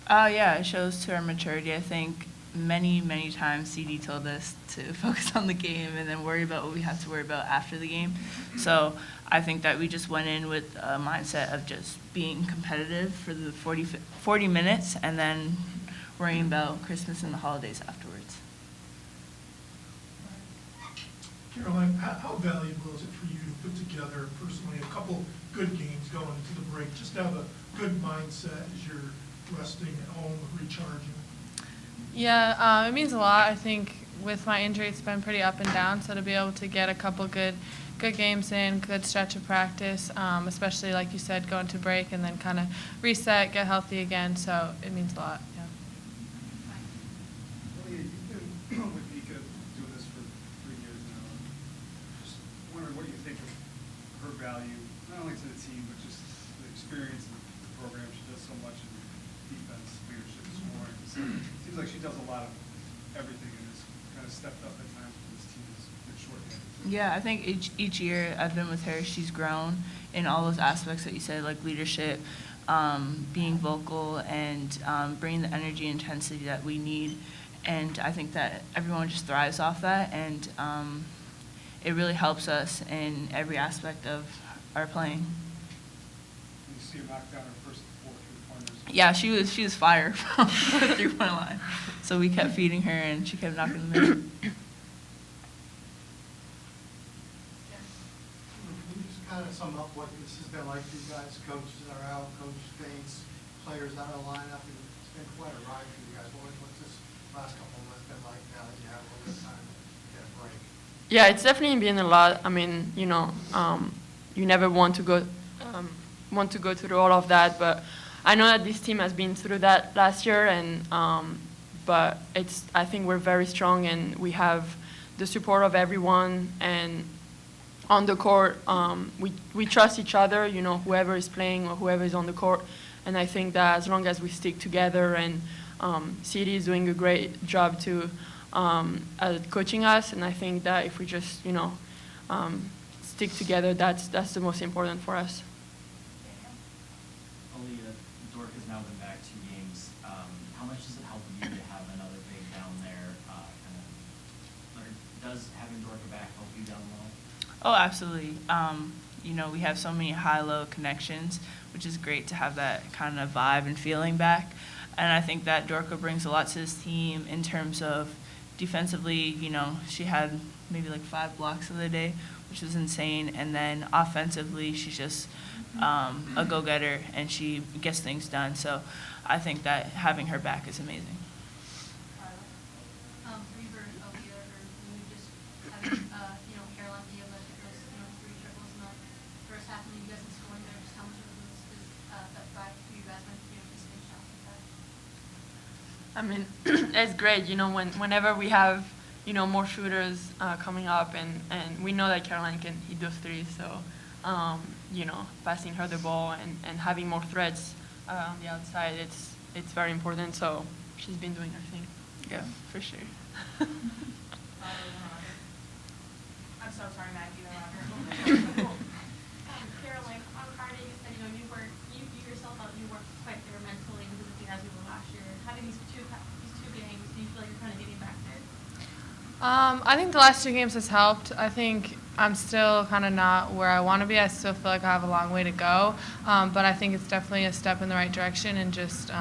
Yeah, it shows to our maturity. I think many times CD told us to focus on the game and then worry about what we had to worry about after the game. So I think that we just went in with a mindset of just being competitive for the 40 minutes and then worrying about Christmas and the holidays afterwards. Caroline, how valuable is it for you to put together personally a couple good games going into the break, just to have a good mindset as you're resting at home, recharging? Yeah, it means a lot. I think with my injury, it's been pretty up and down. So to be able to get a couple good games in, good stretch of practice, especially like you said, going to break and then kind of reset, get healthy again. So it means a lot. Yeah. Aaliyah, you've been with Mika doing this for 3 years now. Just wondering what you think of her value, not only to the team, but just the experience of the program. She does so much in defense, leadership, scoring. So it seems like she does a lot of everything and has kind of stepped up at times when this team has been short-handed. Yeah, I think each year I've been with her, she's grown in all those aspects that you said, like leadership, being vocal, and bringing the energy and intensity that we need. And I think that everyone just thrives off that, and it really helps us in every aspect of our playing. You see her knock down her first 4 3-pointers. Yeah, she was fire from the three-point line. So we kept feeding her, and she kept knocking them in. Can you just kind of sum up what this has been like for you guys? Coaches are out, coach faints, players out of the lineup. It's been quite a ride for you guys. What's this last couple of months been like now that you have a little bit of time to get a break? Yeah, it's definitely been a lot. I mean, you never want to go through all of that, but I know that this team has been through that last year, and but I think we're very strong, and we have the support of everyone, and on the court, we trust each other, whoever is playing or whoever is on the court, and I think that as long as we stick together, and CD is doing a great job to at coaching us, and I think that if we just stick together, that's the most important for us. Aaliyah, Dork has now been back 2 games. How much does it help you to have another big down there? Does having Dorka back help you down low? Oh, absolutely. We have so many high-low connections, which is great to have that kind of vibe and feeling back. And I think that Dorka brings a lot to this team in terms of defensively. She had maybe like 5 blocks the other day, which was insane. And then offensively, she's just a go-getter, and she gets things done. So I think that having her back is amazing. For Aaliyah, or you just having, Caroline be able to hit those, 3 triples in the first half, and then you guys in scoring there, just how much of it is that vibe for you guys when just big shots like that? I mean, it's great, whenever we have, more shooters coming up, and we know that Caroline can hit those threes, so, passing her the ball and having more threats on the outside, it's very important, so she's been doing her thing. Yeah, for sure. I'm so sorry, Maggie. Caroline, on Friday you said you yourself felt you weren't quite there mentally and physically as you were last year. Having these two games, do you feel like you're kind of getting back there? I think the last 2 games has helped. I think I'm still kind of not where I want to be. I still feel like I have a long way to go, but I think it's definitely a step in the right direction, and just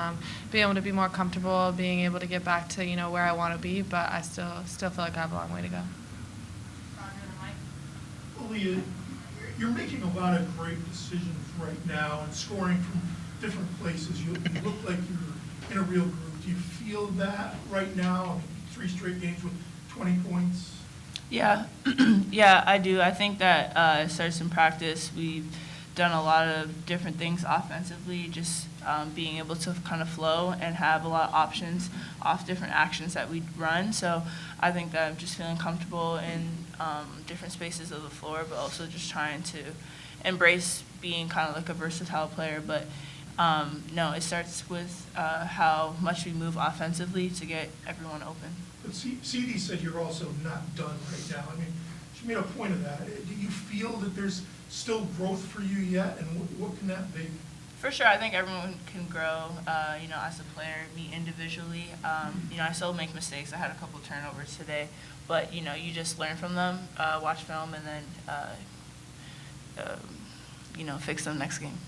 being able to be more comfortable, being able to get back to where I want to be. But I still feel like I have a long way to go. Aaliyah, you're making a lot of great decisions right now and scoring from different places. You look like you're in a real groove. Do you feel that right now? I mean, 3 straight games with 20 points. Yeah, yeah, I do. I think that it starts in practice. We've done a lot of different things offensively, just being able to kind of flow and have a lot of options off different actions that we run. So I think that I'm just feeling comfortable in different spaces of the floor, but also just trying to embrace being kind of like a versatile player. But no, it starts with how much we move offensively to get everyone open. But CD said you're also not done right now. I mean, she made a point of that. Do you feel that there's still growth for you yet, and what can that be? For sure, I think everyone can grow, as a player, me individually. I still make mistakes. I had a couple turnovers today, but, you just learn from them, watch film, and then, fix them next game.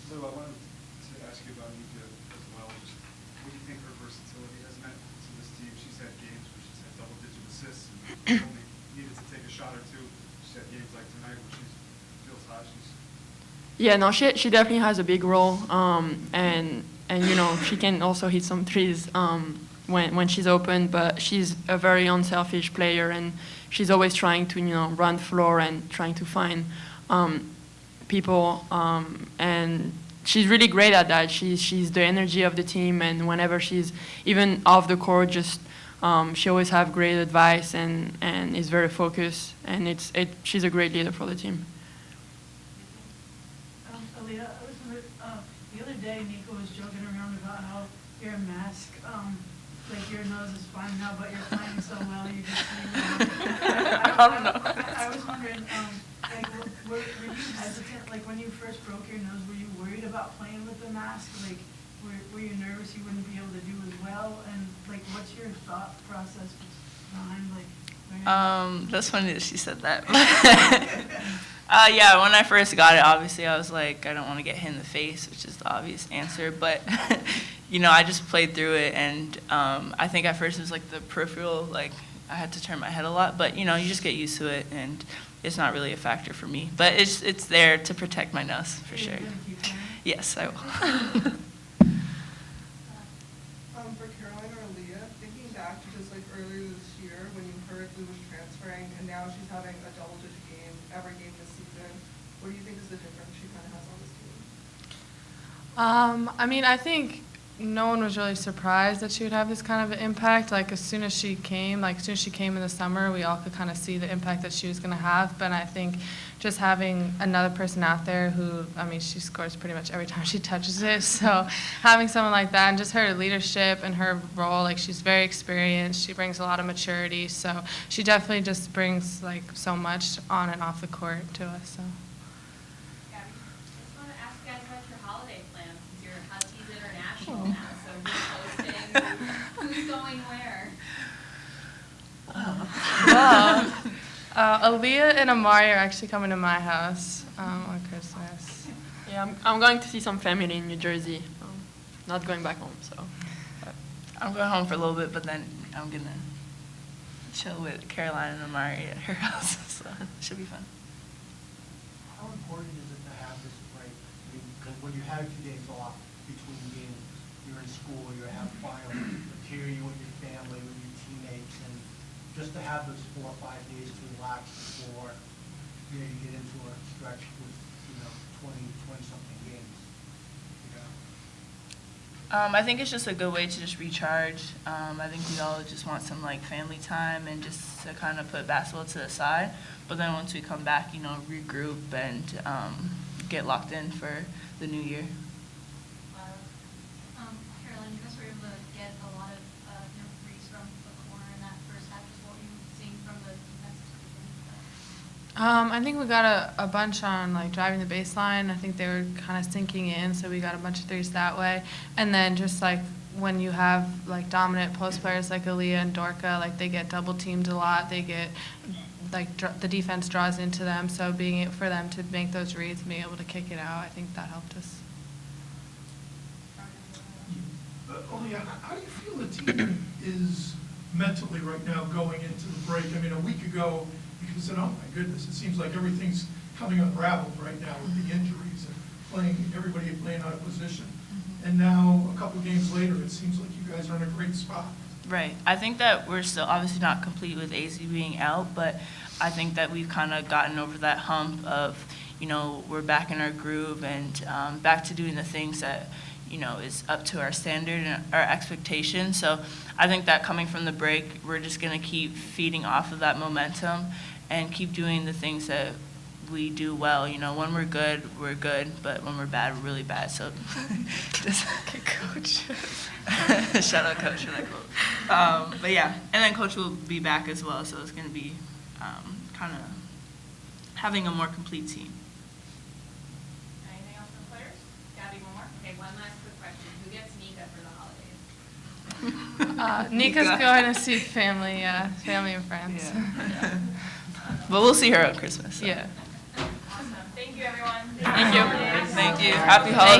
So I wanted to ask you about Nika as well. Just what do you think her versatility has meant to this team? She's had games where she's had double-digit assists and only needed to take a shot or two. She's had games like tonight where she feels hot. Yeah, no, she definitely has a big role, and she can also hit some threes when she's open. But she's a very unselfish player, and she's always trying to run floor and trying to find people, and she's really great at that. She's the energy of the team, and whenever she's even off the court, just she always have great advice and is very focused, and she's a great leader for the team. Aaliyah, I was wondering, the other day Nico was joking around about how your mask, like your nose is fine now, but you're playing so well, you just I was wondering, like, were you hesitant, like when you first broke your nose, were you worried about playing with the mask? Like, were you nervous you wouldn't be able to do as well? And like, what's your thought process behind like learning? That's funny that she said that. Yeah, when I first got it, obviously I was like, I don't want to get hit in the face, which is the obvious answer. But, I just played through it, and I think at first it was like the peripheral, like I had to turn my head a lot. But, you just get used to it, and it's not really a factor for me. But it's there to protect my nose, for sure. Yes, I will. For Caroline or Aaliyah, thinking back to just like earlier this year when you heard Lou was transferring and now she's having a double-digit game every game this season, what do you think is the difference she kind of has on this team? I think no one was really surprised that she would have this kind of an impact. Like as soon as she came in the summer, we all could kind of see the impact that she was going to have. But I think just having another person out there who, she scores pretty much every time she touches it. So having someone like that and just her leadership and her role, like she's very experienced. She brings a lot of maturity. So she definitely just brings like so much on and off the court to us. So. Gabby, I just want to ask you guys about your holiday plans since you're Huskies International now. So who's hosting, who's going where? Aaliyah and Amari are actually coming to my house on Christmas. Yeah, I'm going to see some family in New Jersey. Not going back home, so. I'm going home for a little bit, but then I'm going to chill with Caroline and Amari at her house, so it should be fun. How important is it to have this break? Because when you have a few days off between games, you're in school, you have final material with your family, with your teammates, and just to have those 4 or 5 days to relax before you get into a stretch with 20-something games. I think it's just a good way to just recharge. I think we all just want some like family time and just to kind of put basketball to the side. But then once we come back, regroup and get locked in for the new year. Caroline, you guys were able to get a lot of threes from the corner in that first half. Just what were you seeing from the defensive side? I think we got a bunch on like driving the baseline. I think they were kind of sinking in, so we got a bunch of threes that way. And then just like when you have like dominant post players like Aaliyah and Dorka, like they get double teamed a lot. They get like the defense draws into them. So being able for them to make those reads and being able to kick it out, I think that helped us. Aaliyah, how do you feel the team is mentally right now going into the break? A week ago, you could have said, oh my goodness, it seems like everything's coming unraveled right now with the injuries and everybody playing out of position. And now, a couple games later, it seems like you guys are in a great spot. Right. I think that we're still obviously not complete with AZ being out, but I think that we've kind of gotten over that hump of, we're back in our groove and back to doing the things that, is up to our standard and our expectations. So I think that coming from the break, we're just going to keep feeding off of that momentum and keep doing the things that we do well. When we're good, but when we're bad, we're really bad. So just coach. Shout out coach for that quote. But yeah, and then coach will be back as well, so it's going to be kind of having a more complete team. All right, one last quick question. Who gets Nika for the holidays? Nika's Nika. going to see family, family and friends. Yeah. But we'll see her at Christmas. So. Yeah. Awesome. Thank you, everyone. Thank you. Holidays. Thank you. Happy holidays.